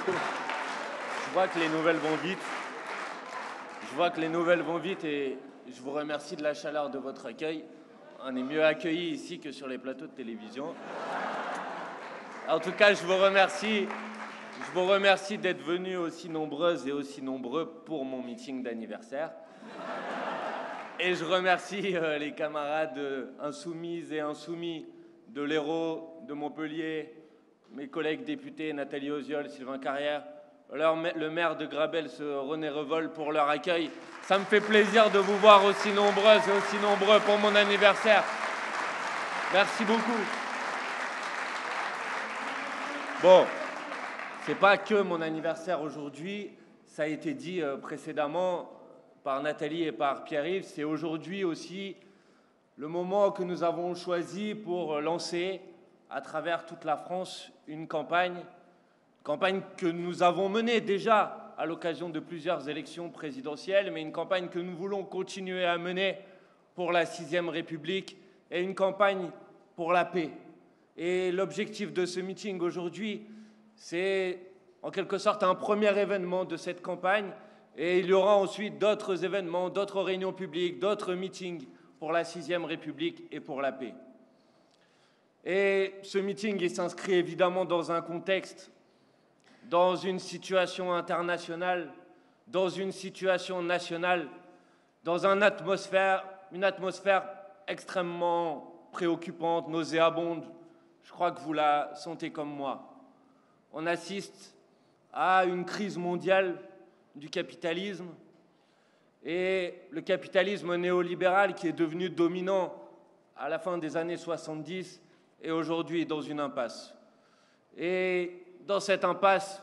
Je vois que les nouvelles vont vite. Je vois que les nouvelles vont vite et je vous remercie de la chaleur de votre accueil. On est mieux accueillis ici que sur les plateaux de télévision. En tout cas, je vous remercie d'être venus aussi nombreuses et aussi nombreux pour mon meeting d'anniversaire. Et je remercie les camarades insoumises et insoumis de l'Hérault, de Montpellier, mes collègues députés Nathalie Oziol, Sylvain Carrière, le maire de Grabels, René Revol, pour leur accueil. Ça me fait plaisir de vous voir aussi nombreuses et aussi nombreux pour mon anniversaire. Merci beaucoup. Bon, c'est pas que mon anniversaire aujourd'hui, ça a été dit précédemment par Nathalie et par Pierre-Yves, c'est aujourd'hui aussi le moment que nous avons choisi pour lancer à travers toute la France une campagne que nous avons menée déjà à l'occasion de plusieurs élections présidentielles, mais une campagne que nous voulons continuer à mener pour la 6e République et une campagne pour la paix. Et l'objectif de ce meeting aujourd'hui, c'est en quelque sorte un premier événement de cette campagne. Et il y aura ensuite d'autres événements, d'autres réunions publiques, d'autres meetings pour la 6e République et pour la paix. Et ce meeting, il s'inscrit évidemment dans un contexte, dans une situation internationale, dans une situation nationale, dans une atmosphère extrêmement préoccupante, nauséabonde. Je crois que vous la sentez comme moi. On assiste à une crise mondiale du capitalisme et le capitalisme néolibéral qui est devenu dominant à la fin des années 70 est aujourd'hui dans une impasse. Et dans cette impasse,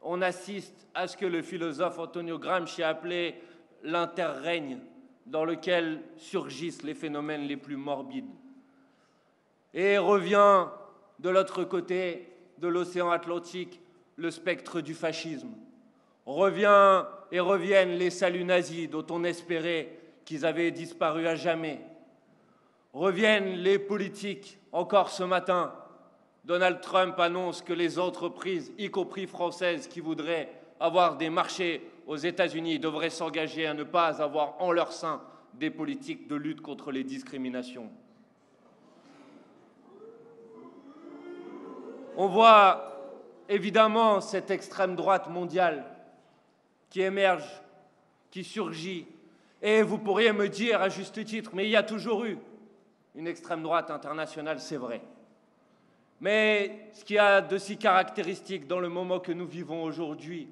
on assiste à ce que le philosophe Antonio Gramsci a appelé l'interrègne dans lequel surgissent les phénomènes les plus morbides. Et revient de l'autre côté de l'océan Atlantique le spectre du fascisme. Reviennent les saluts nazis dont on espérait qu'ils avaient disparu à jamais. Reviennent les politiques. Encore ce matin, Donald Trump annonce que les entreprises, y compris françaises, qui voudraient avoir des marchés aux États-Unis devraient s'engager à ne pas avoir en leur sein des politiques de lutte contre les discriminations. On voit évidemment cette extrême droite mondiale qui émerge, qui surgit. Et vous pourriez me dire à juste titre, mais il y a toujours eu une extrême droite internationale, c'est vrai. Mais ce qu'il y a de si caractéristique dans le moment que nous vivons aujourd'hui,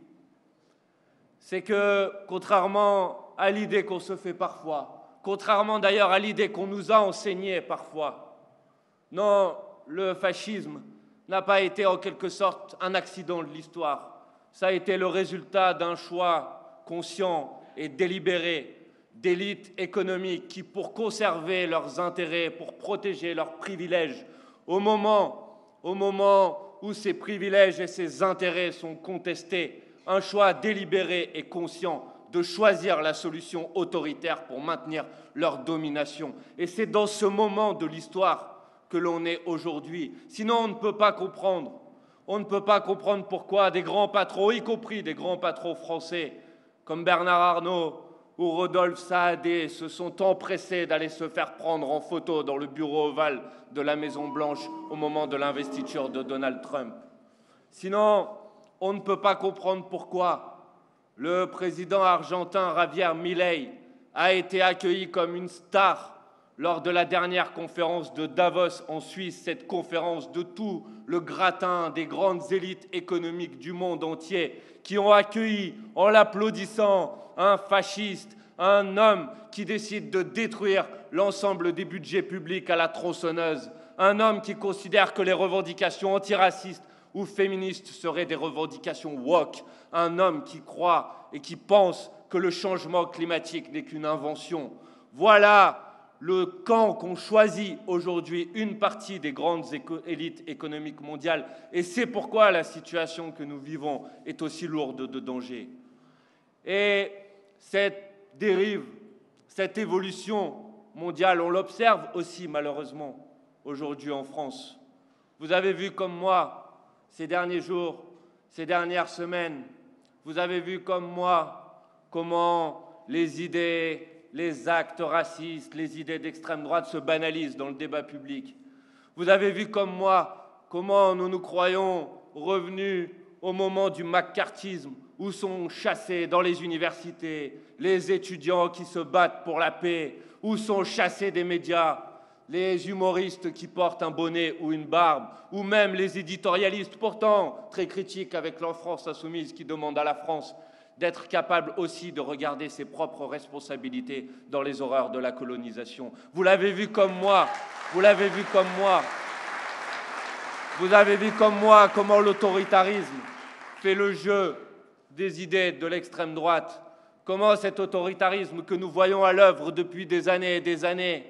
c'est que, contrairement à l'idée qu'on se fait parfois, contrairement d'ailleurs à l'idée qu'on nous a enseignée parfois, non, le fascisme n'a pas été en quelque sorte un accident de l'histoire. Ça a été le résultat d'un choix conscient et délibéré d'élites économiques qui, pour conserver leurs intérêts, pour protéger leurs privilèges, au moment où ces privilèges et ces intérêts sont contestés, un choix délibéré et conscient de choisir la solution autoritaire pour maintenir leur domination. Et c'est dans ce moment de l'histoire que l'on est aujourd'hui. Sinon, on ne peut pas comprendre. On ne peut pas comprendre pourquoi des grands patrons, y compris des grands patrons français, comme Bernard Arnault ou Rodolphe Saadé, se sont empressés d'aller se faire prendre en photo dans le bureau ovale de la Maison-Blanche au moment de l'investiture de Donald Trump. Sinon, on ne peut pas comprendre pourquoi le président argentin Javier Milei a été accueilli comme une star lors de la dernière conférence de Davos en Suisse, cette conférence de tout le gratin des grandes élites économiques du monde entier qui ont accueilli en l'applaudissant un fasciste, un homme qui décide de détruire l'ensemble des budgets publics à la tronçonneuse, un homme qui considère que les revendications antiracistes ou féministes seraient des revendications woke, un homme qui croit et qui pense que le changement climatique n'est qu'une invention. Voilà le camp qu'ont choisi aujourd'hui une partie des grandes élites économiques mondiales. Et c'est pourquoi la situation que nous vivons est aussi lourde de dangers. Et cette dérive, cette évolution mondiale, on l'observe aussi malheureusement aujourd'hui en France. Vous avez vu comme moi ces derniers jours ces dernières semaines, vous avez vu comme moi comment les idées, les actes racistes, les idées d'extrême droite se banalisent dans le débat public. Vous avez vu comme moi comment nous nous croyons revenus au moment du macartisme, où sont chassés dans les universités les étudiants qui se battent pour la paix, où sont chassés des médias les humoristes qui portent un bonnet ou une barbe, ou même les éditorialistes, pourtant très critiques avec la France insoumise, qui demandent à la France d'être capable aussi de regarder ses propres responsabilités dans les horreurs de la colonisation. Vous l'avez vu comme moi, vous l'avez vu comme moi, vous avez vu comme moi comment l'autoritarisme fait le jeu des idées de l'extrême droite, comment cet autoritarisme que nous voyons à l'œuvre depuis des années et des années,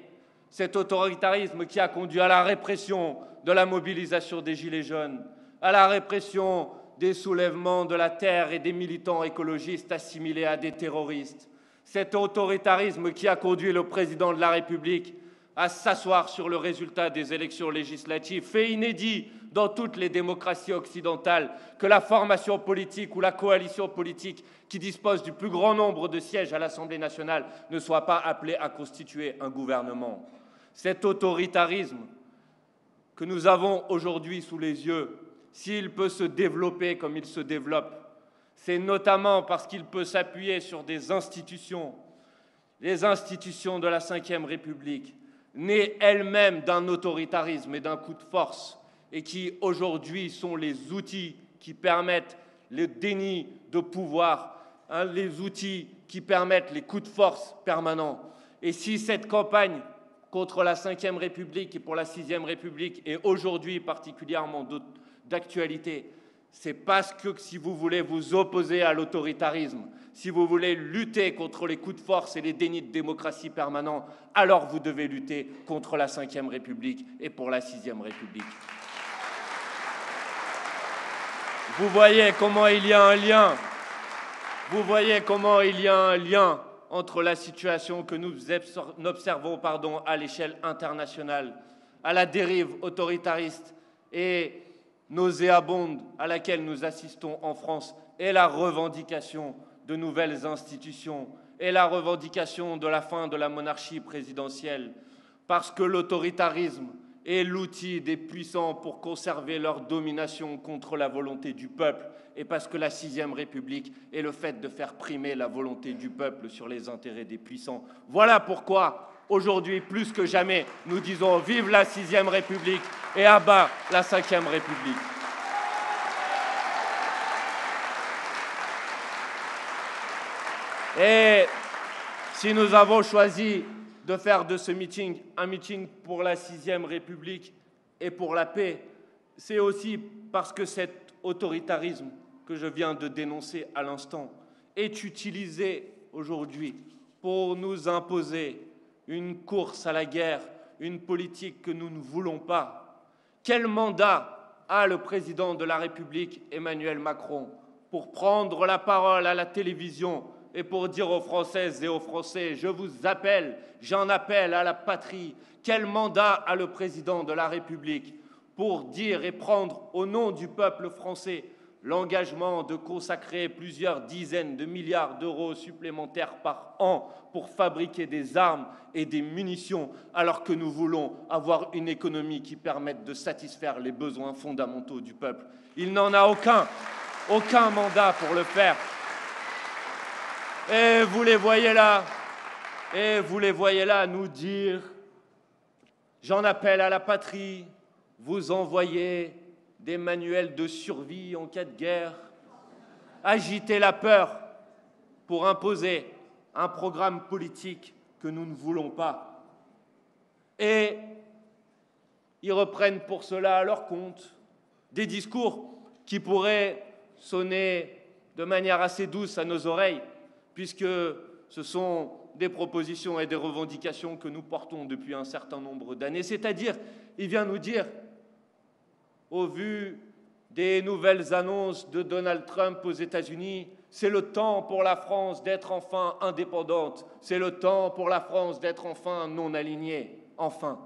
cet autoritarisme qui a conduit à la répression de la mobilisation des Gilets jaunes, à la répression des soulèvements de la terre et des militants écologistes assimilés à des terroristes, cet autoritarisme qui a conduit le président de la République à s'asseoir sur le résultat des élections législatives, fait inédit dans toutes les démocraties occidentales que la formation politique ou la coalition politique qui dispose du plus grand nombre de sièges à l'Assemblée nationale ne soit pas appelée à constituer un gouvernement. Cet autoritarisme que nous avons aujourd'hui sous les yeux, s'il peut se développer comme il se développe, c'est notamment parce qu'il peut s'appuyer sur des institutions, les institutions de la Ve République, nées elles-mêmes d'un autoritarisme et d'un coup de force, et qui aujourd'hui sont les outils qui permettent le déni de pouvoir, les outils qui permettent les coups de force permanents. Et si cette campagne contre la Ve République et pour la Sixième République est aujourd'hui particulièrement d'actualité, c'est parce que si vous voulez vous opposer à l'autoritarisme, si vous voulez lutter contre les coups de force et les dénis de démocratie permanents, alors vous devez lutter contre la Ve République et pour la Sixième République. Vous voyez comment il y a un lien. Vous voyez comment il y a un lien entre la situation que nous observons à l'échelle internationale, à la dérive autoritariste et nauséabonde à laquelle nous assistons en France, et la revendication de nouvelles institutions, et la revendication de la fin de la monarchie présidentielle, parce que l'autoritarisme est l'outil des puissants pour conserver leur domination contre la volonté du peuple, et parce que la Sixième République est le fait de faire primer la volonté du peuple sur les intérêts des puissants. Voilà pourquoi, aujourd'hui, plus que jamais, nous disons « Vive la Sixième République » et « À bas la Cinquième République ». Et si nous avons choisi de faire de ce meeting un meeting pour la Sixième République et pour la paix, c'est aussi parce que cet autoritarisme que je viens de dénoncer à l'instant est utilisé aujourd'hui pour nous imposer une course à la guerre, une politique que nous ne voulons pas. Quel mandat a le président de la République, Emmanuel Macron, pour prendre la parole à la télévision et pour dire aux Françaises et aux Français « Je vous appelle, j'en appelle à la patrie ». Quel mandat a le président de la République pour dire et prendre au nom du peuple français l'engagement de consacrer plusieurs dizaines de milliards d'euros supplémentaires par an pour fabriquer des armes et des munitions, alors que nous voulons avoir une économie qui permette de satisfaire les besoins fondamentaux du peuple? Il n'en a aucun mandat pour le faire. Et vous les voyez là, nous dire « J'en appelle à la patrie », vous envoyez des manuels de survie en cas de guerre, agiter la peur pour imposer un programme politique que nous ne voulons pas. Et ils reprennent pour cela à leur compte des discours qui pourraient sonner de manière assez douce à nos oreilles, puisque ce sont des propositions et des revendications que nous portons depuis un certain nombre d'années. C'est-à-dire, il vient nous dire, au vu des nouvelles annonces de Donald Trump aux États-Unis, c'est le temps pour la France d'être enfin indépendante, c'est le temps pour la France d'être enfin non alignée, enfin.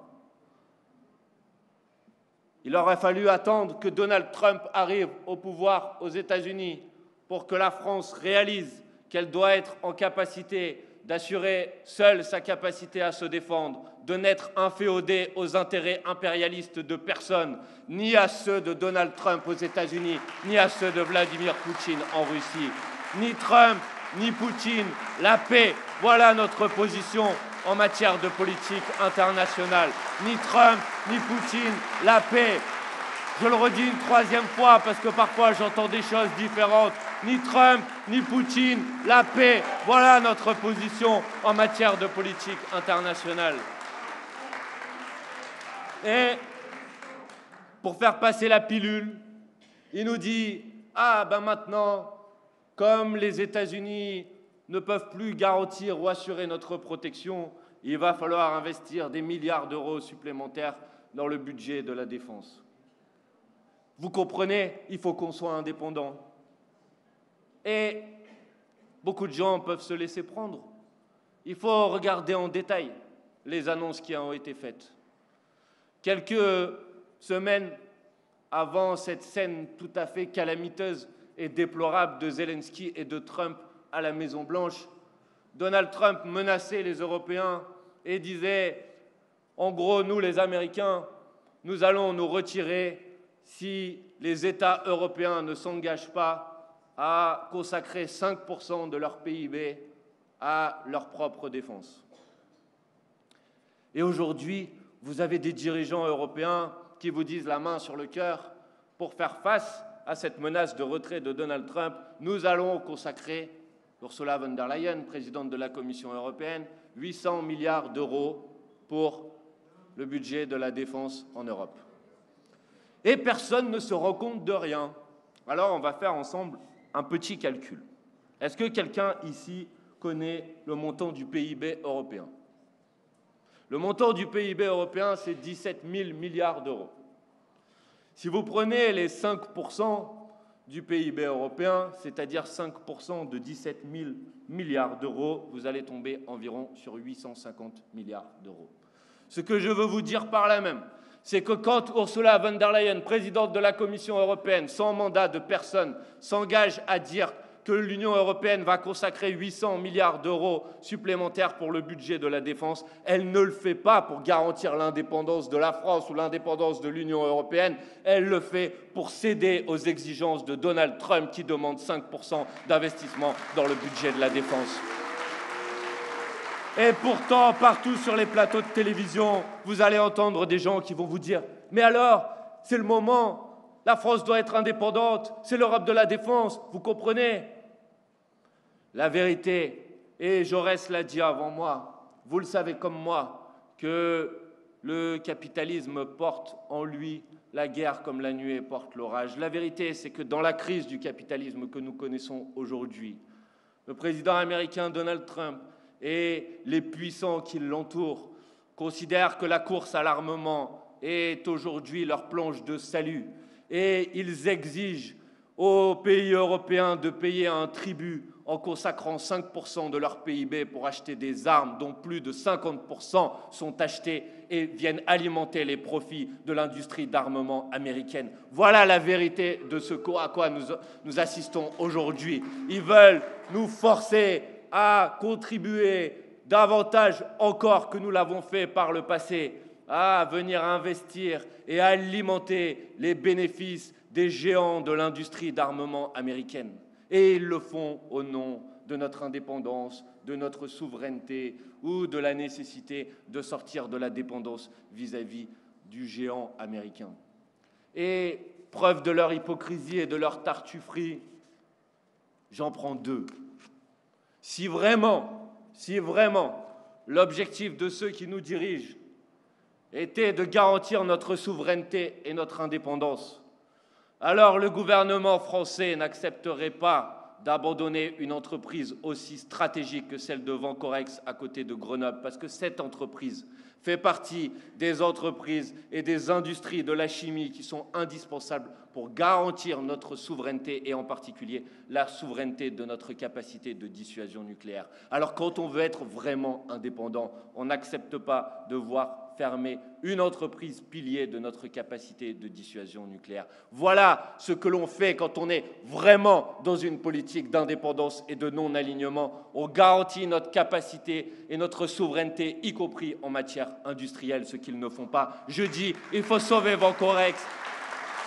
Il aurait fallu attendre que Donald Trump arrive au pouvoir aux États-Unis pour que la France réalise qu'elle doit être en capacité d'assurer seule sa capacité à se défendre, de n'être inféodée aux intérêts impérialistes de personne, ni à ceux de Donald Trump aux États-Unis, ni à ceux de Vladimir Poutine en Russie. Ni Trump, ni Poutine, la paix, voilà notre position en matière de politique internationale. Ni Trump, ni Poutine, la paix. Je le redis une troisième fois parce que parfois j'entends des choses différentes. Ni Trump, ni Poutine, la paix. Voilà notre position en matière de politique internationale. Et pour faire passer la pilule, il nous dit « Ah, ben maintenant, comme les États-Unis ne peuvent plus garantir ou assurer notre protection, il va falloir investir des milliards d'euros supplémentaires dans le budget de la défense. » Vous comprenez, il faut qu'on soit indépendant. Et beaucoup de gens peuvent se laisser prendre. Il faut regarder en détail les annonces qui ont été faites. Quelques semaines avant cette scène tout à fait calamiteuse et déplorable de Zelensky et de Trump à la Maison-Blanche, Donald Trump menaçait les Européens et disait « En gros, nous les Américains, nous allons nous retirer si les États européens ne s'engagent pas à consacrer 5% de leur PIB à leur propre défense. » Et aujourd'hui, vous avez des dirigeants européens qui vous disent la main sur le cœur, pour faire face à cette menace de retrait de Donald Trump, nous allons consacrer, Ursula von der Leyen, présidente de la Commission européenne, 800 milliards d'euros pour le budget de la défense en Europe. Et personne ne se rend compte de rien. Alors on va faire ensemble un petit calcul. Est-ce que quelqu'un ici connaît le montant du PIB européen? Le montant du PIB européen, c'est 17 000 milliards d'euros. Si vous prenez les 5% du PIB européen, c'est-à-dire 5% de 17 000 milliards d'euros, vous allez tomber environ sur 850 milliards d'euros. Ce que je veux vous dire par là même, c'est que quand Ursula von der Leyen, présidente de la Commission européenne, sans mandat de personne, s'engage à dire que l'Union européenne va consacrer 800 milliards d'euros supplémentaires pour le budget de la défense, elle ne le fait pas pour garantir l'indépendance de la France ou l'indépendance de l'Union européenne, elle le fait pour céder aux exigences de Donald Trump qui demande 5% d'investissement dans le budget de la défense. Et pourtant, partout sur les plateaux de télévision, vous allez entendre des gens qui vont vous dire « Mais alors, c'est le moment, la France doit être indépendante, c'est l'Europe de la défense, vous comprenez ?» La vérité, et Jaurès l'a dit avant moi, vous le savez comme moi, que le capitalisme porte en lui la guerre comme la nuée porte l'orage. La vérité, c'est que dans la crise du capitalisme que nous connaissons aujourd'hui, le président américain Donald Trump et les puissants qui l'entourent considèrent que la course à l'armement est aujourd'hui leur planche de salut et ils exigent aux pays européens de payer un tribut en consacrant 5% de leur PIB pour acheter des armes dont plus de 50% sont achetés et viennent alimenter les profits de l'industrie d'armement américaine. Voilà la vérité de ce à quoi nous assistons aujourd'hui. Ils veulent nous forcer à contribuer davantage encore que nous l'avons fait par le passé, à venir investir et à alimenter les bénéfices des géants de l'industrie d'armement américaine. Et ils le font au nom de notre indépendance, de notre souveraineté ou de la nécessité de sortir de la dépendance vis-à-vis du géant américain. Et preuve de leur hypocrisie et de leur tartufferie, j'en prends deux. Si vraiment l'objectif de ceux qui nous dirigent était de garantir notre souveraineté et notre indépendance, alors le gouvernement français n'accepterait pas d'abandonner une entreprise aussi stratégique que celle de Vancorex à côté de Grenoble, parce que cette entreprise fait partie des entreprises et des industries de la chimie qui sont indispensables pour garantir notre souveraineté et en particulier la souveraineté de notre capacité de dissuasion nucléaire. Alors quand on veut être vraiment indépendant, on n'accepte pas de voir fermer une entreprise pilier de notre capacité de dissuasion nucléaire. Voilà ce que l'on fait quand on est vraiment dans une politique d'indépendance et de non-alignement. On garantit notre capacité et notre souveraineté, y compris en matière industrielle, ce qu'ils ne font pas. Je dis, il faut sauver Vancorex.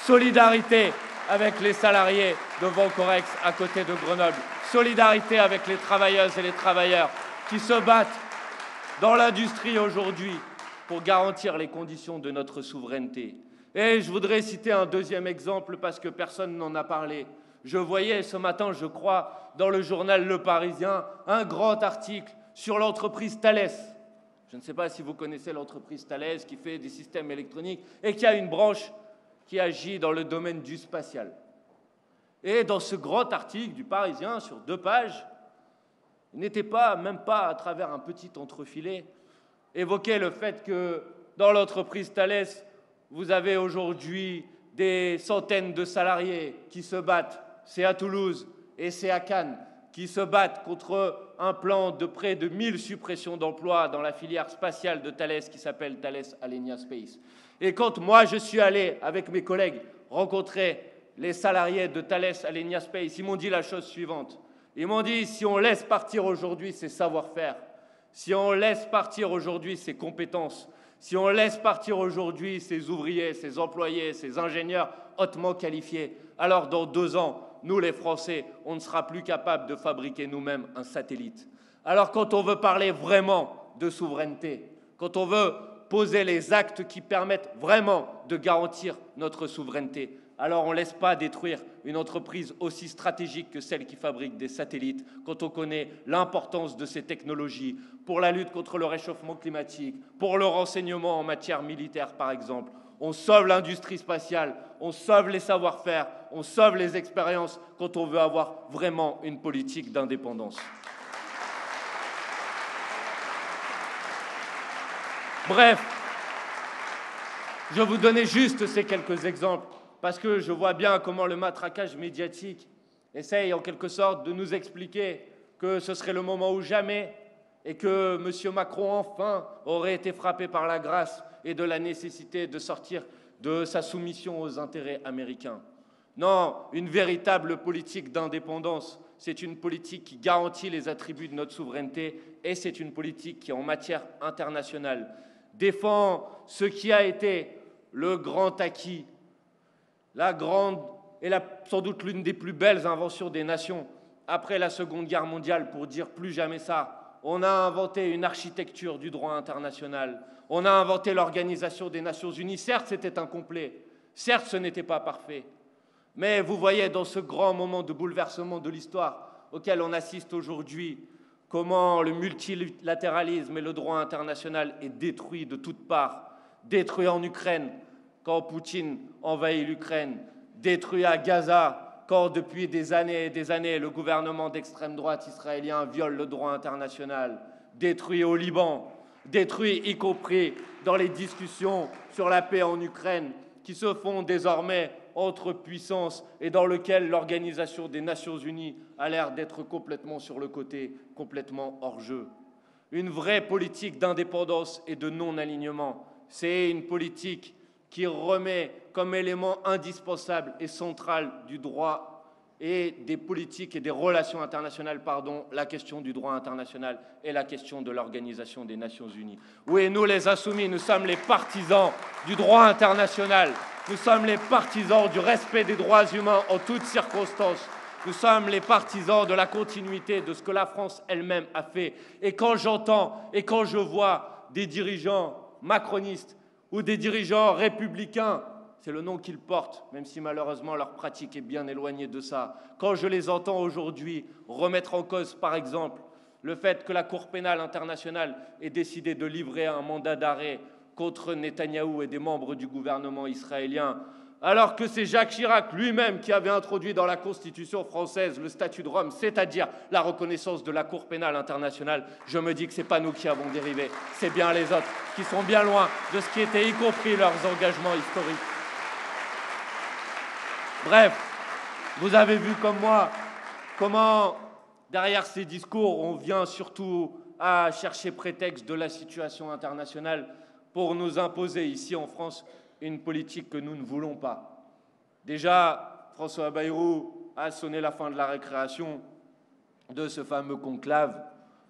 Solidarité avec les salariés de Vancorex à côté de Grenoble. Solidarité avec les travailleuses et les travailleurs qui se battent dans l'industrie aujourd'hui pour garantir les conditions de notre souveraineté. Et je voudrais citer un deuxième exemple parce que personne n'en a parlé. Je voyais ce matin, je crois, dans le journal Le Parisien, un grand article sur l'entreprise Thales. Je ne sais pas si vous connaissez l'entreprise Thales qui fait des systèmes électroniques et qui a une branche qui agit dans le domaine du spatial. Et dans ce grand article du Parisien, sur 2 pages, il n'était pas, même pas à travers un petit entrefilet, évoqué le fait que dans l'entreprise Thales, vous avez aujourd'hui des centaines de salariés qui se battent, c'est à Toulouse et c'est à Cannes, qui se battent contre un plan de près de 1000 suppressions d'emplois dans la filière spatiale de Thales qui s'appelle Thales Alenia Space. Et quand moi je suis allé avec mes collègues rencontrer les salariés de Thales Alenia Space, ils m'ont dit la chose suivante. Ils m'ont dit, si on laisse partir aujourd'hui ses savoir-faire, si on laisse partir aujourd'hui ses compétences, si on laisse partir aujourd'hui ses ouvriers, ses employés, ses ingénieurs hautement qualifiés, alors dans 2 ans, nous les Français, on ne sera plus capable de fabriquer nous-mêmes un satellite. Alors quand on veut parler vraiment de souveraineté, quand on veut poser les actes qui permettent vraiment de garantir notre souveraineté, alors on ne laisse pas détruire une entreprise aussi stratégique que celle qui fabrique des satellites quand on connaît l'importance de ces technologies pour la lutte contre le réchauffement climatique, pour le renseignement en matière militaire par exemple. On sauve l'industrie spatiale, on sauve les savoir-faire, on sauve les expériences quand on veut avoir vraiment une politique d'indépendance. Bref, je vous donnais juste ces quelques exemples parce que je vois bien comment le matraquage médiatique essaye en quelque sorte de nous expliquer que ce serait le moment ou jamais et que M. Macron, enfin, aurait été frappé par la grâce et de la nécessité de sortir de sa soumission aux intérêts américains. Non, une véritable politique d'indépendance, c'est une politique qui garantit les attributs de notre souveraineté et c'est une politique qui, en matière internationale, défend ce qui a été le grand acquis, la grande et sans doute l'une des plus belles inventions des nations après la Seconde Guerre mondiale, pour dire plus jamais ça. On a inventé une architecture du droit international. On a inventé l'Organisation des Nations Unies. Certes, c'était incomplet. Certes, ce n'était pas parfait. Mais vous voyez, dans ce grand moment de bouleversement de l'histoire auquel on assiste aujourd'hui, comment le multilatéralisme et le droit international est détruit de toutes parts. Détruit en Ukraine, quand Poutine envahit l'Ukraine. Détruit à Gaza, quand depuis des années et des années, le gouvernement d'extrême droite israélien viole le droit international. Détruit au Liban. Détruit y compris dans les discussions sur la paix en Ukraine qui se font désormais entre puissances et dans lequel l'Organisation des Nations Unies a l'air d'être complètement sur le côté, complètement hors jeu. Une vraie politique d'indépendance et de non-alignement, c'est une politique qui remet comme élément indispensable et central du droit et des politiques et des relations internationales, la question du droit international et la question de l'Organisation des Nations Unies. Oui, nous les Insoumis, nous sommes les partisans du droit international. Nous sommes les partisans du respect des droits humains en toutes circonstances. Nous sommes les partisans de la continuité de ce que la France elle-même a fait. Et quand j'entends et quand je vois des dirigeants macronistes ou des dirigeants républicains, c'est le nom qu'ils portent, même si malheureusement leur pratique est bien éloignée de ça. Quand je les entends aujourd'hui remettre en cause, par exemple, le fait que la Cour pénale internationale ait décidé de livrer un mandat d'arrêt contre Netanyahou et des membres du gouvernement israélien, alors que c'est Jacques Chirac lui-même qui avait introduit dans la Constitution française le statut de Rome, c'est-à-dire la reconnaissance de la Cour pénale internationale, je me dis que ce n'est pas nous qui avons dérivé, c'est bien les autres qui sont bien loin de ce qui était y compris leurs engagements historiques. Bref, vous avez vu comme moi comment, derrière ces discours, on vient surtout à chercher prétexte de la situation internationale pour nous imposer ici en France une politique que nous ne voulons pas. Déjà, François Bayrou a sonné la fin de la récréation de ce fameux conclave,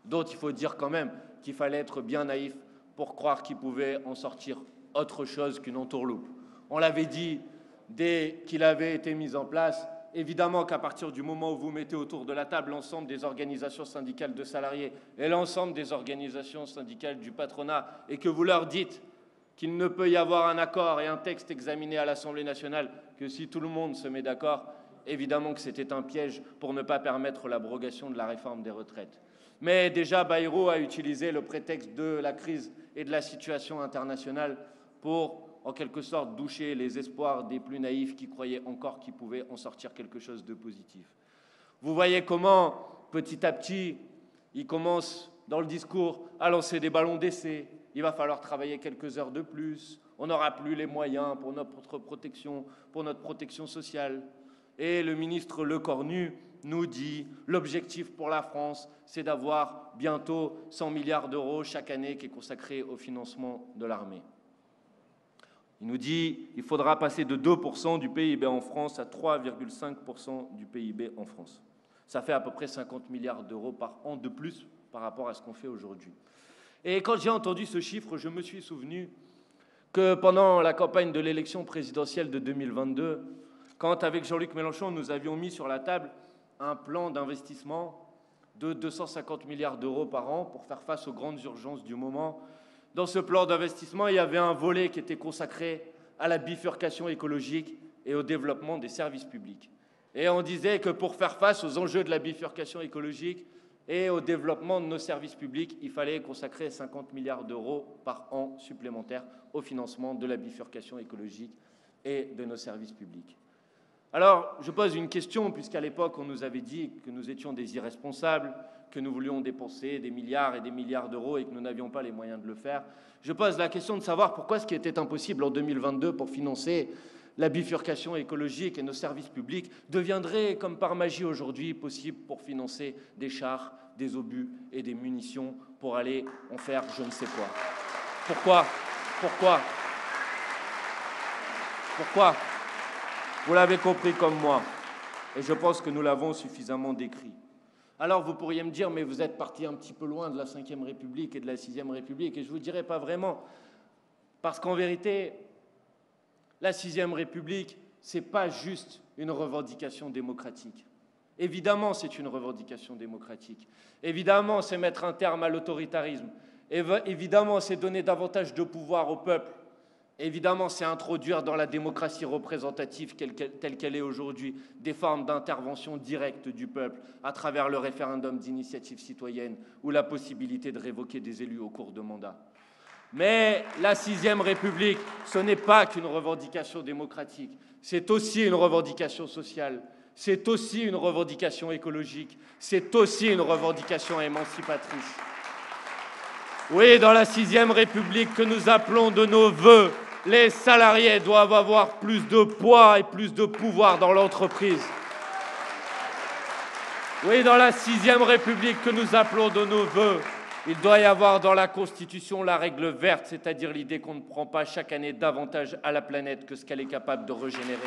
dont il faut dire quand même qu'il fallait être bien naïf pour croire qu'il pouvait en sortir autre chose qu'une entourloupe. On l'avait dit dès qu'il avait été mis en place. Évidemment qu'à partir du moment où vous mettez autour de la table l'ensemble des organisations syndicales de salariés et l'ensemble des organisations syndicales du patronat et que vous leur dites qu'il ne peut y avoir un accord et un texte examiné à l'Assemblée nationale que si tout le monde se met d'accord, évidemment que c'était un piège pour ne pas permettre l'abrogation de la réforme des retraites. Mais déjà, Bayrou a utilisé le prétexte de la crise et de la situation internationale pour en quelque sorte doucher les espoirs des plus naïfs qui croyaient encore qu'il pouvait en sortir quelque chose de positif. Vous voyez comment, petit à petit, il commence dans le discours à lancer des ballons d'essai. Il va falloir travailler quelques heures de plus. On n'aura plus les moyens pour notre protection sociale. Et le ministre Lecornu nous dit l'objectif pour la France, c'est d'avoir bientôt 100 milliards d'euros chaque année qui est consacré au financement de l'armée. Il nous dit qu'il faudra passer de 2% du PIB en France à 3,5% du PIB en France. Ça fait à peu près 50 milliards d'euros par an de plus par rapport à ce qu'on fait aujourd'hui. Et quand j'ai entendu ce chiffre, je me suis souvenu que pendant la campagne de l'élection présidentielle de 2022, quand avec Jean-Luc Mélenchon, nous avions mis sur la table un plan d'investissement de 250 milliards d'euros par an pour faire face aux grandes urgences du moment. Dans ce plan d'investissement, il y avait un volet qui était consacré à la bifurcation écologique et au développement des services publics. Et on disait que pour faire face aux enjeux de la bifurcation écologique et au développement de nos services publics, il fallait consacrer 50 milliards d'euros par an supplémentaires au financement de la bifurcation écologique et de nos services publics. Alors, je pose une question, puisqu'à l'époque, on nous avait dit que nous étions des irresponsables, que nous voulions dépenser des milliards et des milliards d'euros et que nous n'avions pas les moyens de le faire. Je pose la question de savoir pourquoi ce qui était impossible en 2022 pour financer la bifurcation écologique et nos services publics deviendrait, comme par magie aujourd'hui, possible pour financer des chars, des obus et des munitions pour aller en faire je ne sais quoi. Pourquoi Vous l'avez compris comme moi, et je pense que nous l'avons suffisamment décrit. Alors vous pourriez me dire, mais vous êtes parti un petit peu loin de la Ve République et de la Sixième République, et je vous dirais pas vraiment, parce qu'en vérité, la Sixième République, c'est pas juste une revendication démocratique. Évidemment, c'est une revendication démocratique. Évidemment, c'est mettre un terme à l'autoritarisme. Évidemment, c'est donner davantage de pouvoir au peuple. Évidemment, c'est introduire dans la démocratie représentative telle qu'elle est aujourd'hui des formes d'intervention directe du peuple à travers le référendum d'initiative citoyenne ou la possibilité de révoquer des élus au cours de mandats. Mais la Sixième République, ce n'est pas qu'une revendication démocratique, c'est aussi une revendication sociale, c'est aussi une revendication écologique, c'est aussi une revendication émancipatrice. Oui, dans la Sixième République que nous appelons de nos vœux, les salariés doivent avoir plus de poids et plus de pouvoir dans l'entreprise. Oui, dans la Sixième République que nous appelons de nos vœux, il doit y avoir dans la Constitution la règle verte, c'est-à-dire l'idée qu'on ne prend pas chaque année davantage à la planète que ce qu'elle est capable de régénérer.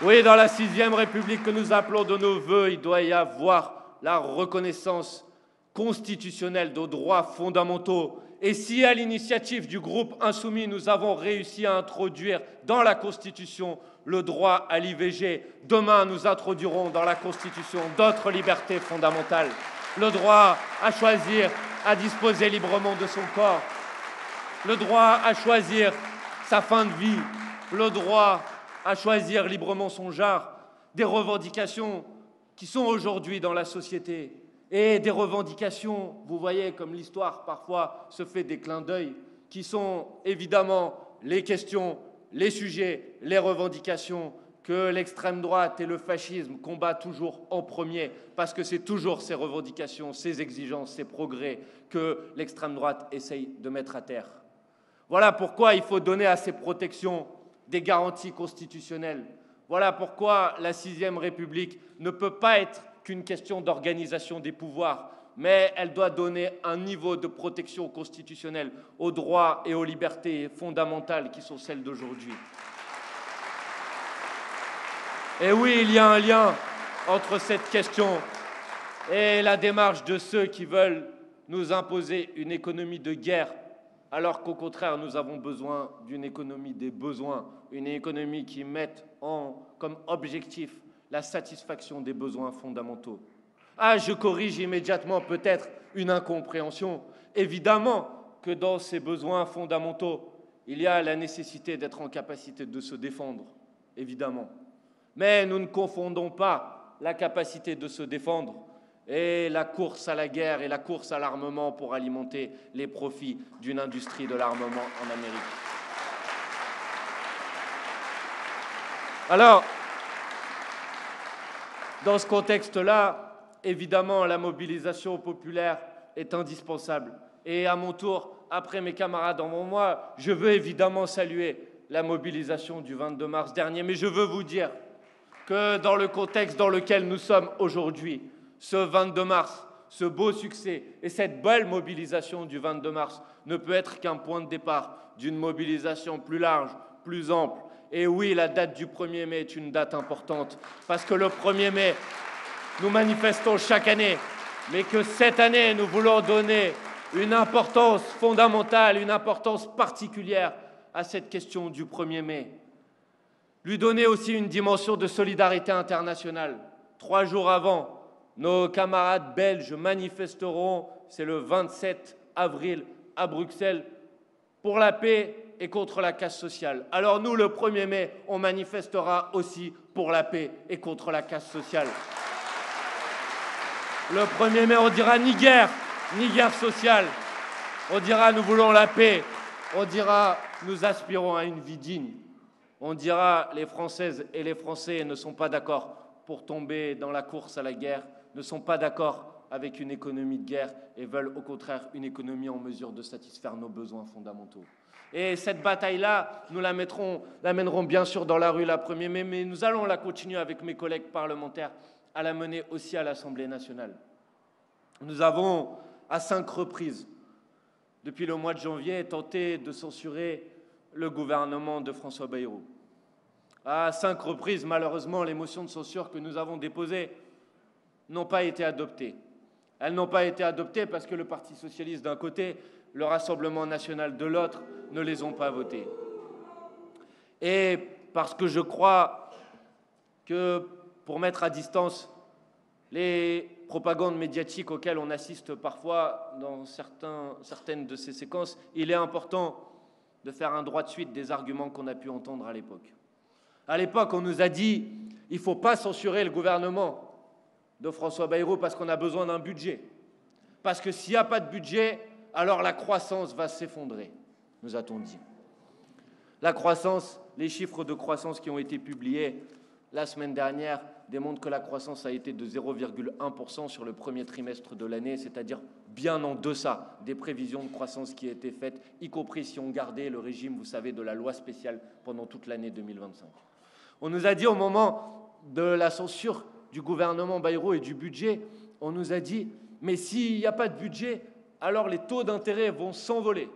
Oui, dans la Sixième République que nous appelons de nos vœux, il doit y avoir la reconnaissance constitutionnelle de droits fondamentaux. Et si, à l'initiative du groupe Insoumis, nous avons réussi à introduire dans la Constitution le droit à l'IVG, demain nous introduirons dans la Constitution d'autres libertés fondamentales. Le droit à choisir, à disposer librement de son corps, le droit à choisir sa fin de vie, le droit à choisir librement son genre, des revendications qui sont aujourd'hui dans la société. Et des revendications, vous voyez comme l'histoire parfois se fait des clins d'œil, qui sont évidemment les questions, les sujets, les revendications que l'extrême droite et le fascisme combattent toujours en premier, parce que c'est toujours ces revendications, ces exigences, ces progrès que l'extrême droite essaye de mettre à terre. Voilà pourquoi il faut donner à ces protections des garanties constitutionnelles. Voilà pourquoi la Sixième République ne peut pas être qu'une question d'organisation des pouvoirs. mais elle doit donner un niveau de protection constitutionnelle aux droits et aux libertés fondamentales qui sont celles d'aujourd'hui. Et oui, il y a un lien entre cette question et la démarche de ceux qui veulent nous imposer une économie de guerre, alors qu'au contraire, nous avons besoin d'une économie des besoins, une économie qui mette comme objectif la satisfaction des besoins fondamentaux. Ah, je corrige immédiatement peut-être une incompréhension. Évidemment que dans ces besoins fondamentaux, il y a la nécessité d'être en capacité de se défendre, évidemment. Mais nous ne confondons pas la capacité de se défendre et la course à la guerre et la course à l'armement pour alimenter les profits d'une industrie de l'armement en Amérique. Alors, dans ce contexte-là, évidemment, la mobilisation populaire est indispensable. Et à mon tour, après mes camarades avant moi, je veux évidemment saluer la mobilisation du 22 mars dernier. Mais je veux vous dire que dans le contexte dans lequel nous sommes aujourd'hui, ce 22 mars, ce beau succès et cette belle mobilisation du 22 mars ne peut être qu'un point de départ d'une mobilisation plus large, plus ample. Et oui, la date du 1er mai est une date importante, parce que le 1er mai, nous manifestons chaque année, mais que cette année, nous voulons donner une importance fondamentale, une importance particulière à cette question du 1er mai. Lui donner aussi une dimension de solidarité internationale. 3 jours avant, nos camarades belges manifesteront, c'est le 27 avril à Bruxelles, pour la paix et contre la casse sociale. Alors nous, le 1er mai, on manifestera aussi pour la paix et contre la casse sociale. Le 1er mai, on dira ni guerre sociale. On dira nous voulons la paix. On dira nous aspirons à une vie digne. On dira les Françaises et les Français ne sont pas d'accord pour tomber dans la course à la guerre, ne sont pas d'accord avec une économie de guerre et veulent au contraire une économie en mesure de satisfaire nos besoins fondamentaux. Et cette bataille-là, nous la mènerons bien sûr dans la rue le 1er mai, mais nous allons la continuer avec mes collègues parlementaires à la mener aussi à l'Assemblée nationale. Nous avons, à 5 reprises, depuis le mois de janvier, tenté de censurer le gouvernement de François Bayrou. À 5 reprises, malheureusement, les motions de censure que nous avons déposées n'ont pas été adoptées. Elles n'ont pas été adoptées parce que le Parti socialiste d'un côté, le Rassemblement national de l'autre, ne les ont pas votées. Et parce que je crois que pour mettre à distance les propagandes médiatiques auxquelles on assiste parfois dans certaines de ces séquences, il est important de faire un droit de suite des arguments qu'on a pu entendre à l'époque. À l'époque, on nous a dit « il ne faut pas censurer le gouvernement de François Bayrou parce qu'on a besoin d'un budget. Parce que s'il n'y a pas de budget, alors la croissance va s'effondrer », nous a-t-on dit. La croissance, les chiffres de croissance qui ont été publiés la semaine dernière démontrent que la croissance a été de 0,1% sur le premier trimestre de l'année, c'est-à-dire bien en deçà des prévisions de croissance qui étaient faites, y compris si on gardait le régime, vous savez, de la loi spéciale pendant toute l'année 2025. On nous a dit au moment de la censure du gouvernement Bayrou et du budget, on nous a dit « mais s'il n'y a pas de budget, alors les taux d'intérêt vont s'envoler ».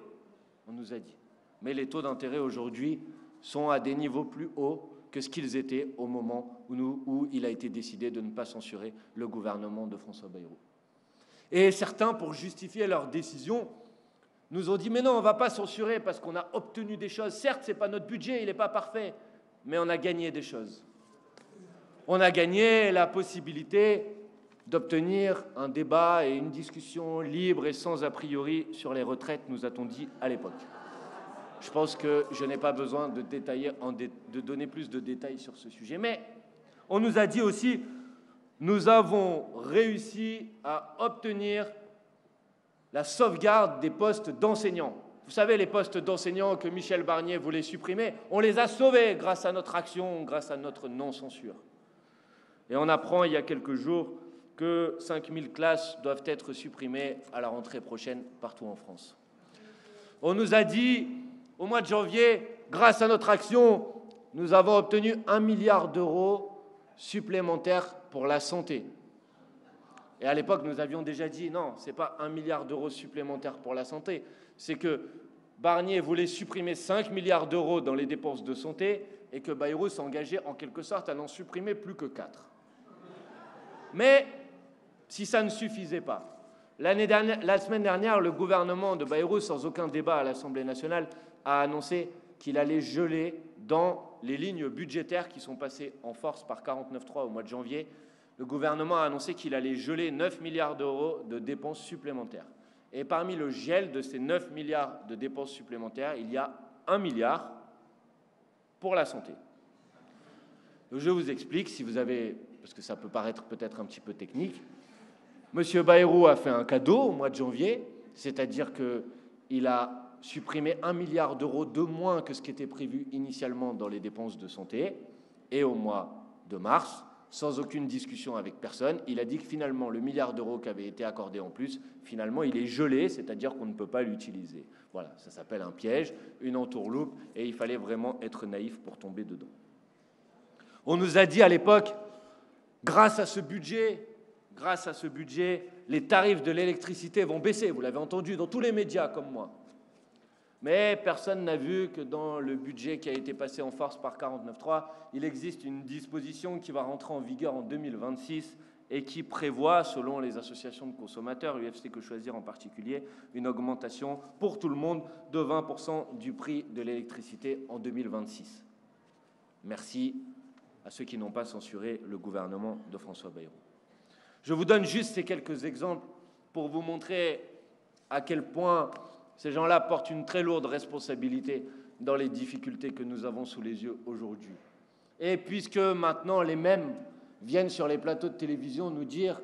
On nous a dit. Mais les taux d'intérêt aujourd'hui sont à des niveaux plus hauts que ce qu'ils étaient au moment où il a été décidé de ne pas censurer le gouvernement de François Bayrou. Et certains, pour justifier leur décision, nous ont dit « mais non, on ne va pas censurer parce qu'on a obtenu des choses. Certes, ce n'est pas notre budget, il n'est pas parfait, mais on a gagné des choses. On a gagné la possibilité d'obtenir un débat et une discussion libre et sans a priori sur les retraites, nous a-t-on dit à l'époque. Je pense que je n'ai pas besoin de donner plus de détails sur ce sujet. Mais on nous a dit aussi, nous avons réussi à obtenir la sauvegarde des postes d'enseignants. Vous savez, les postes d'enseignants que Michel Barnier voulait supprimer, on les a sauvés grâce à notre action, grâce à notre non-censure. Et on apprend il y a quelques jours que 5000 classes doivent être supprimées à la rentrée prochaine partout en France. On nous a dit, au mois de janvier, grâce à notre action, nous avons obtenu 1 milliard d'euros supplémentaires pour la santé. Et à l'époque, nous avions déjà dit, non, ce n'est pas 1 milliard d'euros supplémentaires pour la santé, c'est que Barnier voulait supprimer 5 milliards d'euros dans les dépenses de santé et que Bayrou s'engageait en quelque sorte à n'en supprimer plus que 4. Mais si ça ne suffisait pas, la semaine dernière, le gouvernement de Bayrou, sans aucun débat à l'Assemblée nationale, a annoncé qu'il allait geler dans les lignes budgétaires qui sont passées en force par 49.3 au mois de janvier. Le gouvernement a annoncé qu'il allait geler 9 milliards d'euros de dépenses supplémentaires. Et parmi le gel de ces 9 milliards de dépenses supplémentaires, il y a 1 milliard pour la santé. Donc je vous explique, si vous avez, parce que ça peut paraître peut-être un petit peu technique, M. Bayrou a fait un cadeau au mois de janvier, c'est-à-dire qu'il a supprimé 1 milliard d'euros de moins que ce qui était prévu initialement dans les dépenses de santé. Et au mois de mars, sans aucune discussion avec personne, il a dit que finalement, le milliard d'euros qui avait été accordé en plus, finalement, il est gelé, c'est-à-dire qu'on ne peut pas l'utiliser. Voilà, ça s'appelle un piège, une entourloupe, et il fallait vraiment être naïf pour tomber dedans. On nous a dit à l'époque, grâce à ce budget, les tarifs de l'électricité vont baisser. Vous l'avez entendu dans tous les médias comme moi. Mais personne n'a vu que dans le budget qui a été passé en force par 49.3, il existe une disposition qui va rentrer en vigueur en 2026 et qui prévoit, selon les associations de consommateurs, UFC Que Choisir en particulier, une augmentation pour tout le monde de 20% du prix de l'électricité en 2026. Merci à ceux qui n'ont pas censuré le gouvernement de François Bayrou. Je vous donne juste ces quelques exemples pour vous montrer à quel point ces gens-là portent une très lourde responsabilité dans les difficultés que nous avons sous les yeux aujourd'hui. Et puisque maintenant les mêmes viennent sur les plateaux de télévision nous dire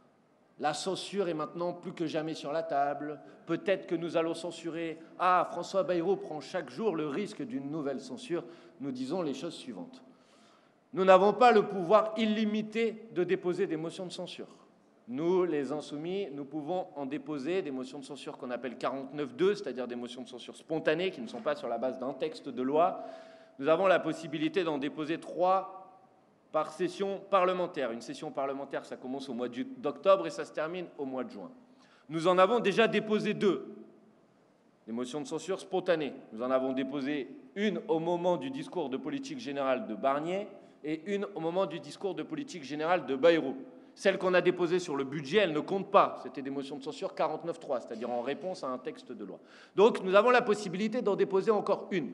« la censure est maintenant plus que jamais sur la table, peut-être que nous allons censurer, ah, François Bayrou prend chaque jour le risque d'une nouvelle censure », nous disons les choses suivantes. Nous n'avons pas le pouvoir illimité de déposer des motions de censure. Nous, les insoumis, nous pouvons en déposer des motions de censure qu'on appelle 49.2, c'est-à-dire des motions de censure spontanées qui ne sont pas sur la base d'un texte de loi. Nous avons la possibilité d'en déposer 3 par session parlementaire. Une session parlementaire, ça commence au mois d'octobre et ça se termine au mois de juin. Nous en avons déjà déposé 2, des motions de censure spontanées. Nous en avons déposé une au moment du discours de politique générale de Barnier et une au moment du discours de politique générale de Bayrou. Celle qu'on a déposée sur le budget, elle ne compte pas. C'était des motions de censure 49.3, c'est-à-dire en réponse à un texte de loi. Donc, nous avons la possibilité d'en déposer encore une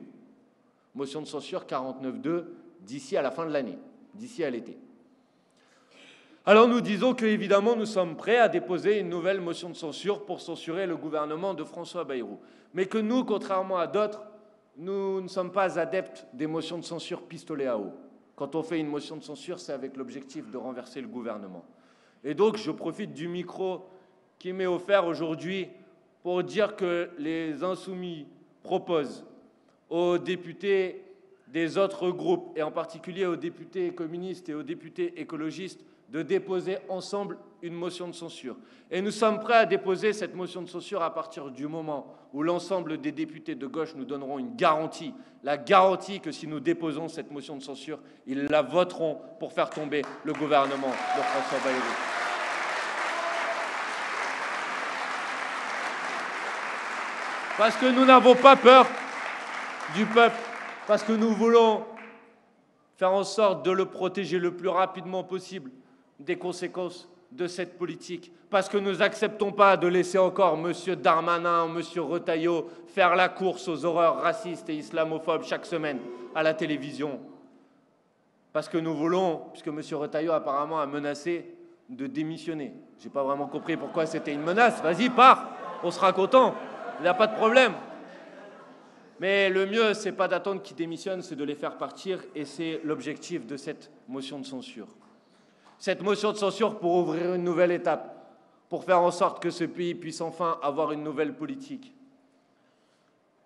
motion de censure 49.2 d'ici à la fin de l'année, d'ici à l'été. Alors, nous disons qu'évidemment, nous sommes prêts à déposer une nouvelle motion de censure pour censurer le gouvernement de François Bayrou. Mais que nous, contrairement à d'autres, nous ne sommes pas adeptes des motions de censure pistolet à eau. Quand on fait une motion de censure, c'est avec l'objectif de renverser le gouvernement. Et donc, je profite du micro qui m'est offert aujourd'hui pour dire que les insoumis proposent aux députés des autres groupes, et en particulier aux députés communistes et aux députés écologistes, de déposer ensemble une motion de censure. Et nous sommes prêts à déposer cette motion de censure à partir du moment où l'ensemble des députés de gauche nous donneront une garantie, la garantie que si nous déposons cette motion de censure, ils la voteront pour faire tomber le gouvernement de François Bayrou. Parce que nous n'avons pas peur du peuple, parce que nous voulons faire en sorte de le protéger le plus rapidement possible des conséquences de cette politique, parce que nous n'acceptons pas de laisser encore M. Darmanin, M. Retailleau faire la course aux horreurs racistes et islamophobes chaque semaine à la télévision. Parce que nous voulons, puisque M. Retailleau apparemment a menacé de démissionner. Je n'ai pas vraiment compris pourquoi c'était une menace. Vas-y, pars, on sera content, il n'y a pas de problème. Mais le mieux, ce n'est pas d'attendre qu'ils démissionnent, c'est de les faire partir, et c'est l'objectif de cette motion de censure. Cette motion de censure pour ouvrir une nouvelle étape, pour faire en sorte que ce pays puisse enfin avoir une nouvelle politique.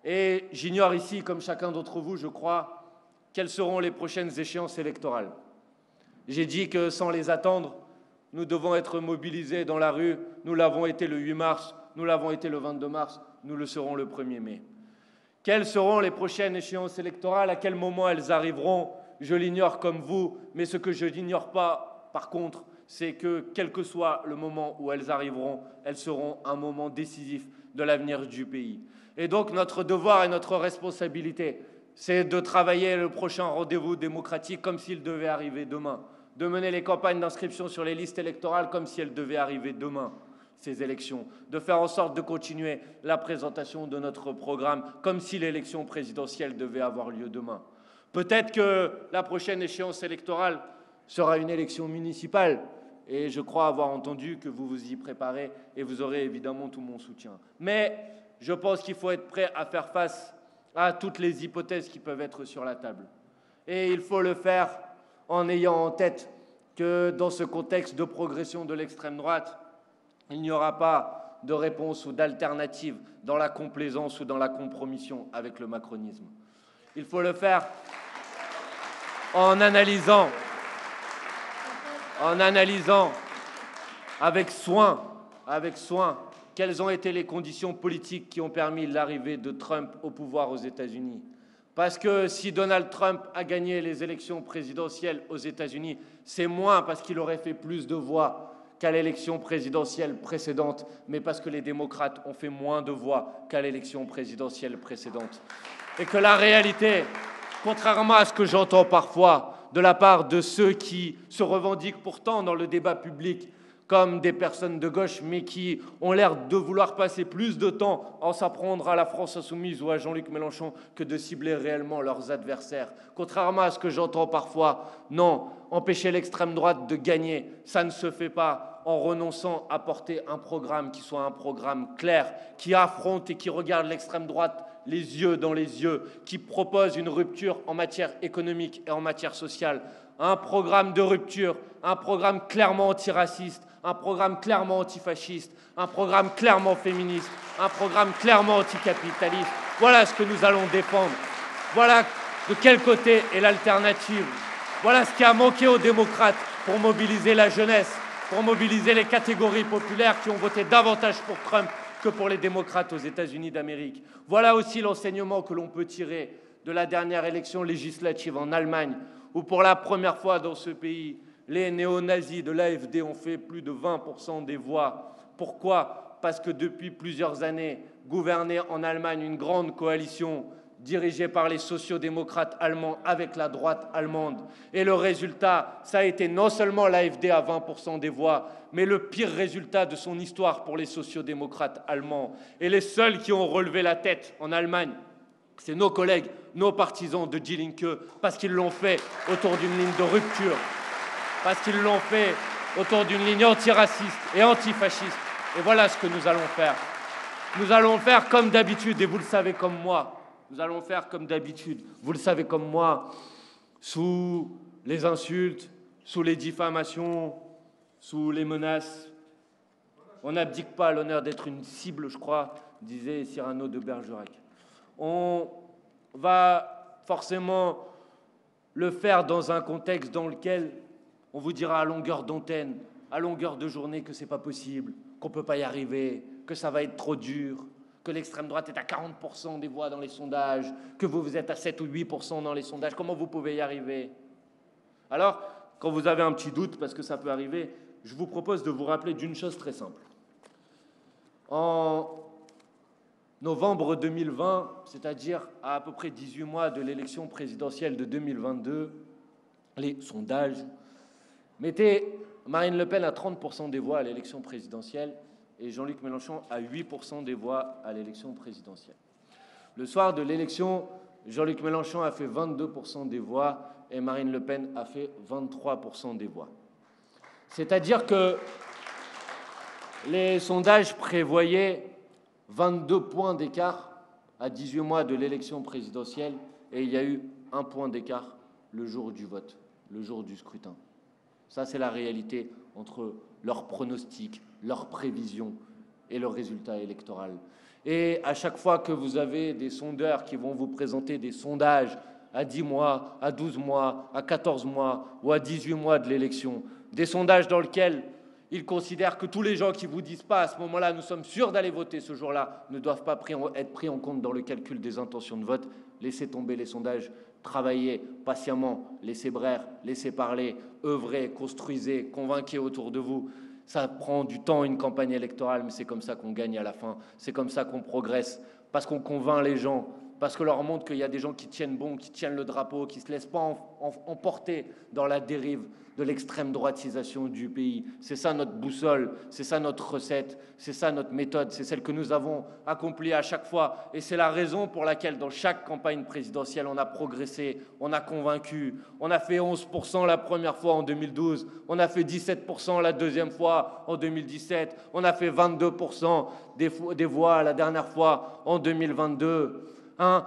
Et j'ignore ici, comme chacun d'entre vous, je crois, quelles seront les prochaines échéances électorales. J'ai dit que sans les attendre, nous devons être mobilisés dans la rue. Nous l'avons été le 8 mars, nous l'avons été le 22 mars, nous le serons le 1er mai. Quelles seront les prochaines échéances électorales? À quel moment elles arriveront? Je l'ignore comme vous, mais ce que je n'ignore pas, par contre, c'est que quel que soit le moment où elles arriveront, elles seront un moment décisif de l'avenir du pays. Et donc notre devoir et notre responsabilité, c'est de travailler le prochain rendez-vous démocratique comme s'il devait arriver demain, de mener les campagnes d'inscription sur les listes électorales comme si elles devaient arriver demain, ces élections, de faire en sorte de continuer la présentation de notre programme comme si l'élection présidentielle devait avoir lieu demain. Peut-être que la prochaine échéance électorale sera une élection municipale, et je crois avoir entendu que vous vous y préparez et vous aurez évidemment tout mon soutien. Mais je pense qu'il faut être prêt à faire face à toutes les hypothèses qui peuvent être sur la table. Et il faut le faire en ayant en tête que dans ce contexte de progression de l'extrême droite, il n'y aura pas de réponse ou d'alternative dans la complaisance ou dans la compromission avec le macronisme. Il faut le faire en analysant avec soin quelles ont été les conditions politiques qui ont permis l'arrivée de Trump au pouvoir aux États-Unis. Parce que si Donald Trump a gagné les élections présidentielles aux États-Unis, c'est moins parce qu'il aurait fait plus de voix qu'à l'élection présidentielle précédente, mais parce que les démocrates ont fait moins de voix qu'à l'élection présidentielle précédente. Et que la réalité, contrairement à ce que j'entends parfois de la part de ceux qui se revendiquent pourtant dans le débat public comme des personnes de gauche, mais qui ont l'air de vouloir passer plus de temps en s'apprendre à la France insoumise ou à Jean-Luc Mélenchon que de cibler réellement leurs adversaires. Contrairement à ce que j'entends parfois, non, empêcher l'extrême droite de gagner, ça ne se fait pas en renonçant à porter un programme qui soit un programme clair, qui affronte et qui regarde l'extrême droite les yeux dans les yeux, qui propose une rupture en matière économique et en matière sociale, un programme de rupture, un programme clairement antiraciste, un programme clairement antifasciste, un programme clairement féministe, un programme clairement anticapitaliste. Voilà ce que nous allons défendre. Voilà de quel côté est l'alternative. Voilà ce qui a manqué aux démocrates pour mobiliser la jeunesse, pour mobiliser les catégories populaires qui ont voté davantage pour Trump que pour les démocrates aux États-Unis d'Amérique. Voilà aussi l'enseignement que l'on peut tirer de la dernière élection législative en Allemagne, où pour la première fois dans ce pays, les néo-nazis de l'AfD ont fait plus de 20% des voix. Pourquoi ? Parce que depuis plusieurs années, gouvernait en Allemagne une grande coalition dirigée par les sociodémocrates allemands avec la droite allemande. Et le résultat, ça a été non seulement l'AfD à 20% des voix, mais le pire résultat de son histoire pour les sociodémocrates allemands. Et les seuls qui ont relevé la tête en Allemagne, c'est nos collègues, nos partisans de Die Linke, parce qu'ils l'ont fait autour d'une ligne de rupture, parce qu'ils l'ont fait autour d'une ligne antiraciste et antifasciste. Et voilà ce que nous allons faire. Nous allons faire comme d'habitude, et vous le savez comme moi, nous allons faire comme d'habitude, vous le savez comme moi, sous les insultes, sous les diffamations, sous les menaces. On n'abdique pas à l'honneur d'être une cible, je crois, disait Cyrano de Bergerac. On va forcément le faire dans un contexte dans lequel on vous dira à longueur d'antenne, à longueur de journée que ce n'est pas possible, qu'on ne peut pas y arriver, que ça va être trop dur, que l'extrême droite est à 40% des voix dans les sondages, que vous êtes à 7 ou 8% dans les sondages. Comment vous pouvez y arriver? Alors, quand vous avez un petit doute, parce que ça peut arriver, je vous propose de vous rappeler d'une chose très simple. En novembre 2020, c'est-à-dire à peu près 18 mois de l'élection présidentielle de 2022, les sondages mettaient Marine Le Pen à 30% des voix à l'élection présidentielle et Jean-Luc Mélenchon à 8% des voix à l'élection présidentielle. Le soir de l'élection, Jean-Luc Mélenchon a fait 22% des voix et Marine Le Pen a fait 23% des voix. C'est-à-dire que les sondages prévoyaient 22 points d'écart à 18 mois de l'élection présidentielle et il y a eu 1 point d'écart le jour du vote, le jour du scrutin. Ça, c'est la réalité entre leurs pronostics, leurs prévisions et le résultat électoral. Et à chaque fois que vous avez des sondeurs qui vont vous présenter des sondages à 10 mois, à 12 mois, à 14 mois ou à 18 mois de l'élection, des sondages dans lesquels ils considèrent que tous les gens qui vous disent pas à ce moment-là, nous sommes sûrs d'aller voter ce jour-là, ne doivent pas être pris en compte dans le calcul des intentions de vote. Laissez tomber les sondages, Travaillez patiemment, laissez brère, laissez parler, œuvrez, construisez, convainquez autour de vous. Ça prend du temps, une campagne électorale, mais c'est comme ça qu'on gagne à la fin. C'est comme ça qu'on progresse, parce qu'on convainc les gens, parce qu'on leur montre qu'il y a des gens qui tiennent bon, qui tiennent le drapeau, qui ne se laissent pas emporter dans la dérive de l'extrême droitisation du pays. C'est ça notre boussole, c'est ça notre recette, c'est ça notre méthode, c'est celle que nous avons accomplie à chaque fois. Et c'est la raison pour laquelle dans chaque campagne présidentielle, on a progressé, on a convaincu. On a fait 11% la première fois en 2012, on a fait 17% la deuxième fois en 2017, on a fait 22% des voix la dernière fois en 2022.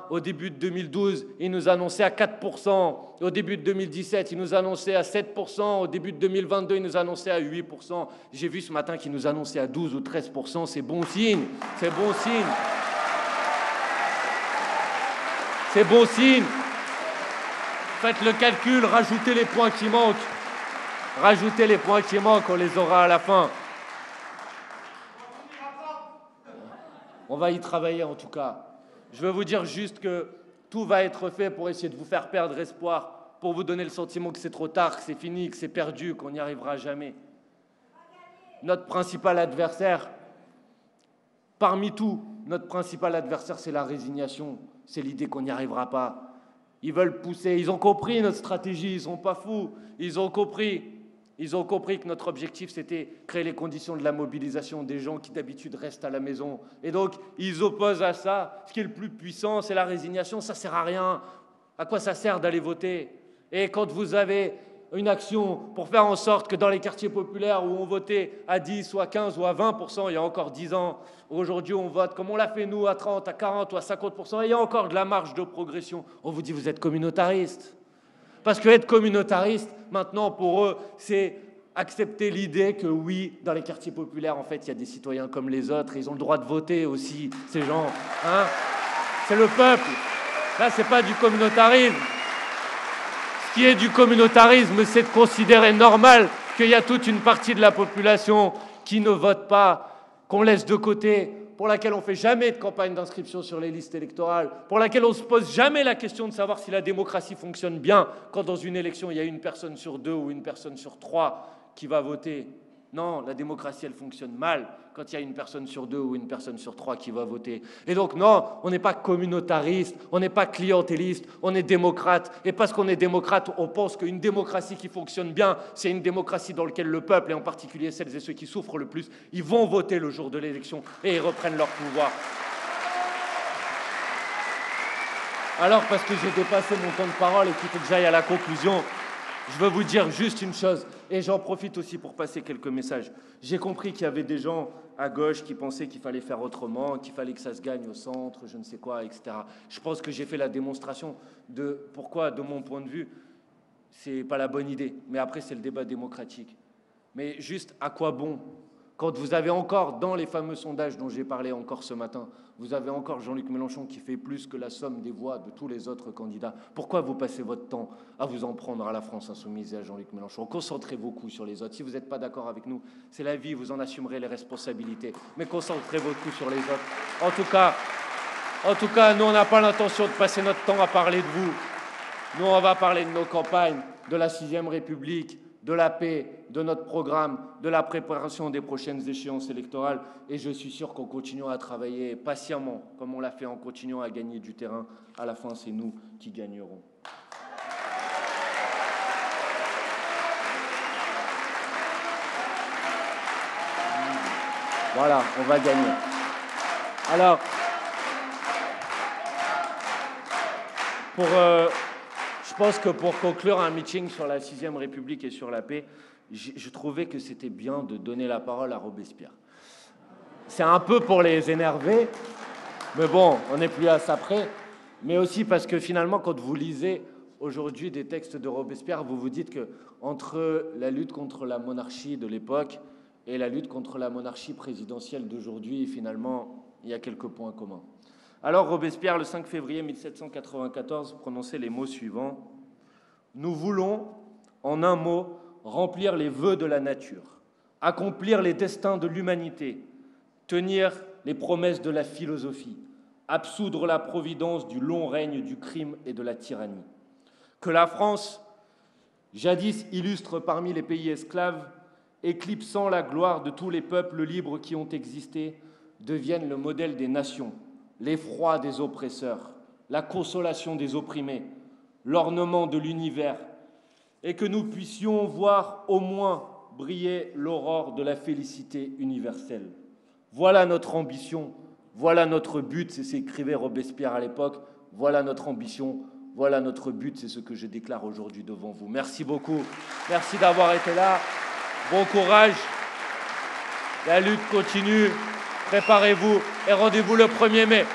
Au début de 2012, il nous annonçait à 4%. Au début de 2017, il nous annonçait à 7%. Au début de 2022, il nous annonçait à 8%. J'ai vu ce matin qu'il nous annonçait à 12 ou 13%. C'est bon signe. C'est bon signe. C'est bon signe. Faites le calcul, rajoutez les points qui manquent. Rajoutez les points qui manquent, on les aura à la fin. On va y travailler en tout cas. Je veux vous dire juste que tout va être fait pour essayer de vous faire perdre espoir, pour vous donner le sentiment que c'est trop tard, que c'est fini, que c'est perdu, qu'on n'y arrivera jamais. Notre principal adversaire, parmi tout, notre principal adversaire, c'est la résignation, c'est l'idée qu'on n'y arrivera pas. Ils veulent pousser, ils ont compris notre stratégie, ils ne sont pas fous, ils ont compris que notre objectif, c'était créer les conditions de la mobilisation des gens qui, d'habitude, restent à la maison. Et donc, ils opposent à ça. Ce qui est le plus puissant, c'est la résignation. Ça ne sert à rien. À quoi ça sert d'aller voter? Et quand vous avez une action pour faire en sorte que dans les quartiers populaires où on votait à 10 ou à 15 ou à 20%, il y a encore 10 ans, aujourd'hui on vote comme on l'a fait nous à 30, à 40 ou à 50%, et il y a encore de la marge de progression. On vous dit vous êtes communautariste. Parce que être communautariste, maintenant, pour eux, c'est accepter l'idée que oui, dans les quartiers populaires, en fait, il y a des citoyens comme les autres, et ils ont le droit de voter aussi, ces gens. Hein, c'est le peuple. Là, c'est pas du communautarisme. Ce qui est du communautarisme, c'est de considérer normal qu'il y a toute une partie de la population qui ne vote pas, qu'on laisse de côté, pour laquelle on ne fait jamais de campagne d'inscription sur les listes électorales, pour laquelle on ne se pose jamais la question de savoir si la démocratie fonctionne bien quand dans une élection, il y a une personne sur 2 ou une personne sur 3 qui va voter. Non, la démocratie, elle fonctionne mal quand il y a une personne sur 2 ou une personne sur 3 qui va voter. Et donc, non, on n'est pas communautariste, on n'est pas clientéliste, on est démocrate. Et parce qu'on est démocrate, on pense qu'une démocratie qui fonctionne bien, c'est une démocratie dans laquelle le peuple, et en particulier celles et ceux qui souffrent le plus, ils vont voter le jour de l'élection et ils reprennent leur pouvoir. Alors, parce que j'ai dépassé mon temps de parole et qu'il faut que j'aille à la conclusion, je veux vous dire juste une chose, et j'en profite aussi pour passer quelques messages. J'ai compris qu'il y avait des gens à gauche qui pensaient qu'il fallait faire autrement, qu'il fallait que ça se gagne au centre, je ne sais quoi, etc. Je pense que j'ai fait la démonstration de pourquoi, de mon point de vue, c'est pas la bonne idée. Mais après, c'est le débat démocratique. Mais juste, à quoi bon? Quand vous avez encore, dans les fameux sondages dont j'ai parlé encore ce matin, vous avez encore Jean-Luc Mélenchon qui fait plus que la somme des voix de tous les autres candidats. Pourquoi vous passez votre temps à vous en prendre à la France Insoumise et à Jean-Luc Mélenchon? Concentrez beaucoup sur les autres. Si vous n'êtes pas d'accord avec nous, c'est la vie, vous en assumerez les responsabilités. Mais concentrez beaucoup sur les autres. En tout cas, nous, on n'a pas l'intention de passer notre temps à parler de vous. Nous, on va parler de nos campagnes, de la 6e République, de la paix, de notre programme, de la préparation des prochaines échéances électorales. Et je suis sûr qu'en continuant à travailler patiemment, comme on l'a fait en continuant à gagner du terrain, à la fin, c'est nous qui gagnerons. Voilà, on va gagner. Alors, je pense que pour conclure un meeting sur la 6e République et sur la paix, je trouvais que c'était bien de donner la parole à Robespierre. C'est un peu pour les énerver, mais bon, on n'est plus à ça près. Mais aussi parce que finalement, quand vous lisez aujourd'hui des textes de Robespierre, vous vous dites qu'entre la lutte contre la monarchie de l'époque et la lutte contre la monarchie présidentielle d'aujourd'hui, finalement, il y a quelques points communs. Alors Robespierre, le 5 février 1794, prononçait les mots suivants. « Nous voulons, en un mot, remplir les vœux de la nature, accomplir les destins de l'humanité, tenir les promesses de la philosophie, absoudre la providence du long règne du crime et de la tyrannie. Que la France, jadis illustre parmi les pays esclaves, éclipsant la gloire de tous les peuples libres qui ont existé, devienne le modèle des nations, l'effroi des oppresseurs, la consolation des opprimés, l'ornement de l'univers, et que nous puissions voir au moins briller l'aurore de la félicité universelle. Voilà notre ambition, voilà notre but, c'est ce qu'écrivait Robespierre à l'époque, voilà notre ambition, voilà notre but, c'est ce que je déclare aujourd'hui devant vous. Merci beaucoup, merci d'avoir été là, bon courage, la lutte continue, préparez-vous et rendez-vous le 1er mai.